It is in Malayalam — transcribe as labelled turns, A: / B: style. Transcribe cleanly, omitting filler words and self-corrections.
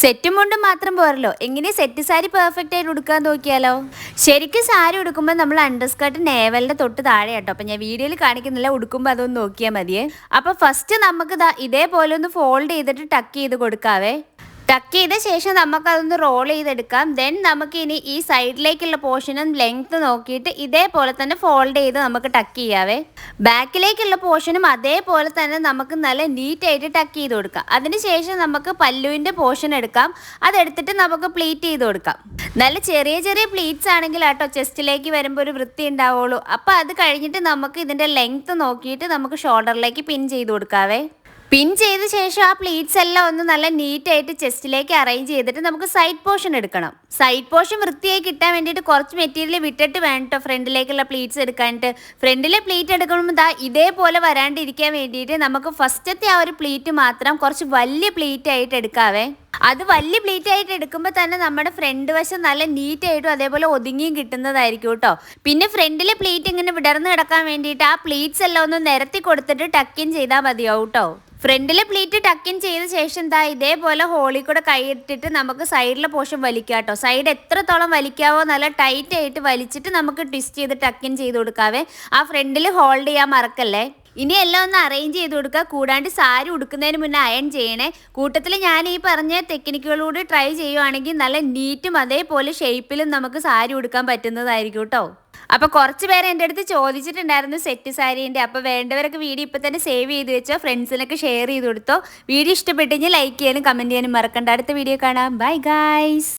A: സെറ്റും മുണ്ടും മാത്രം പോരല്ലോ, എങ്ങനെ സെറ്റ് സാരി പെർഫെക്റ്റ് ആയിട്ട് ഉടുക്കാൻ നോക്കിയാലോ. ശരിക്കും സാരി ഉടുക്കുമ്പോൾ നമ്മൾ അണ്ടർസ്കർട്ട് നേവലിന്റെ തൊട്ട് താഴെ കേട്ടോ. അപ്പം ഞാൻ വീഡിയോയിൽ കാണിക്കുന്നില്ല, ഉടുക്കുമ്പോൾ അതൊന്ന് നോക്കിയാൽ മതിയേ. അപ്പോൾ ഫസ്റ്റ് നമുക്ക് ഇതേപോലെ ഒന്ന് ഫോൾഡ് ചെയ്തിട്ട് ടക്ക് ചെയ്ത് കൊടുക്കാവേ. ടക്ക് ചെയ്ത ശേഷം നമുക്കതൊന്ന് റോൾ ചെയ്തെടുക്കാം. ദെൻ നമുക്ക് ഇനി ഈ സൈഡിലേക്കുള്ള പോർഷനും ലെങ്ത് നോക്കിയിട്ട് ഇതേപോലെ തന്നെ ഫോൾഡ് ചെയ്ത് നമുക്ക് ടക്ക് ചെയ്യാവേ. ബാക്കിലേക്കുള്ള പോർഷനും അതേപോലെ തന്നെ നമുക്ക് നല്ല നീറ്റായിട്ട് ടക്ക് ചെയ്ത് കൊടുക്കാം. അതിനുശേഷം നമുക്ക് പല്ലുവിൻ്റെ പോർഷൻ എടുക്കാം. അതെടുത്തിട്ട് നമുക്ക് പ്ലീറ്റ് ചെയ്ത് കൊടുക്കാം. നല്ല ചെറിയ ചെറിയ പ്ലീറ്റ്സ് ആണെങ്കിൽ കേട്ടോ ചെസ്റ്റിലേക്ക് വരുമ്പോൾ ഒരു വൃത്തി ഉണ്ടാവുള്ളൂ. അപ്പോൾ അത് കഴിഞ്ഞിട്ട് നമുക്ക് ഇതിൻ്റെ ലെങ്ത് നോക്കിയിട്ട് നമുക്ക് ഷോൾഡറിലേക്ക് പിൻ ചെയ്ത് കൊടുക്കാവേ. പിൻ ചെയ്ത ശേഷം ആ പ്ലീറ്റ്സ് എല്ലാം ഒന്ന് നല്ല നീറ്റായിട്ട് ചെസ്റ്റിലേക്ക് അറേഞ്ച് ചെയ്തിട്ട് നമുക്ക് സൈഡ് പോർഷൻ എടുക്കണം. സൈഡ് പോർഷൻ വൃത്തിയായി കിട്ടാൻ വേണ്ടിയിട്ട് കുറച്ച് മെറ്റീരിയൽ വിട്ടിട്ട് വേണം കേട്ടോ ഫ്രണ്ടിലേക്കുള്ള പ്ലീറ്റ്സ് എടുക്കാനായിട്ട്. ഫ്രണ്ടിലെ പ്ലീറ്റ് എടുക്കുമ്പോൾ ഇതേപോലെ വരാണ്ടിരിക്കാൻ വേണ്ടിയിട്ട് നമുക്ക് ഫസ്റ്റത്തെ ആ ഒരു പ്ലീറ്റ് മാത്രം കുറച്ച് വലിയ പ്ലീറ്റ് ആയിട്ട് എടുക്കാവേ. അത് വലിയ പ്ലീറ്റ് ആയിട്ട് എടുക്കുമ്പോൾ തന്നെ നമ്മുടെ ഫ്രണ്ട് വശം നല്ല നീറ്റായിട്ടും അതേപോലെ ഒതുങ്ങിയും കിട്ടുന്നതായിരിക്കും കേട്ടോ. പിന്നെ ഫ്രണ്ടിലെ പ്ലീറ്റ് ഇങ്ങനെ വിടർന്ന് കിടക്കാൻ വേണ്ടിയിട്ട് ആ പ്ലീറ്റ്സ് എല്ലാം ഒന്ന് നിരത്തി കൊടുത്തിട്ട് ടക്കിൻ ചെയ്താൽ മതിയാവും കേട്ടോ. ഫ്രണ്ടിലെ പ്ലീറ്റ് ടക്കിൻ ചെയ്ത ശേഷം ഇതേപോലെ ഹോളിൽ കൂടെ കൈയിട്ടിട്ട് നമുക്ക് സൈഡിലെ പോർഷൻ വലിക്കാം കേട്ടോ. സൈഡ് എത്രത്തോളം വലിക്കാവോ നല്ല ടൈറ്റ് ആയിട്ട് വലിച്ചിട്ട് നമുക്ക് ട്വിസ്റ്റ് ചെയ്ത് ടക്കിൻ ചെയ്ത് കൊടുക്കാവേ. ആ ഫ്രണ്ടിൽ ഹോൾഡ് ചെയ്യാൻ മറക്കല്ലേ. ഇനി എല്ലാം ഒന്ന് അറേഞ്ച് ചെയ്ത് കൊടുക്കുക. കൂടാണ്ട് സാരി ഉടുക്കുന്നതിന് മുന്നേ അയൺ ചെയ്യണേ. കൂട്ടത്തിൽ ഞാൻ ഈ പറഞ്ഞ ടെക്നിക്കുകളൂടെ ട്രൈ ചെയ്യുവാണെങ്കിൽ നല്ല നീറ്റും അതേപോലെ ഷേപ്പിലും നമുക്ക് സാരി ഉടുക്കാൻ പറ്റുന്നതായിരിക്കും കേട്ടോ. അപ്പോൾ കുറച്ച് പേര് എൻ്റെ അടുത്ത് ചോദിച്ചിട്ടുണ്ടായിരുന്നു സെറ്റ് സാരീൻ്റെ. അപ്പോൾ വേണ്ടവരൊക്കെ വീഡിയോ ഇപ്പോൾ തന്നെ സേവ് ചെയ്ത് വെച്ചോ, ഫ്രണ്ട്സിനൊക്കെ ഷെയർ ചെയ്ത് കൊടുത്തോ. വീഡിയോ ഇഷ്ടപ്പെട്ടെങ്കിൽ ലൈക്ക് ചെയ്യാനും കമൻറ്റ് ചെയ്യാനും മറക്കണ്ട. അടുത്ത വീഡിയോ കാണാം. Bye guys.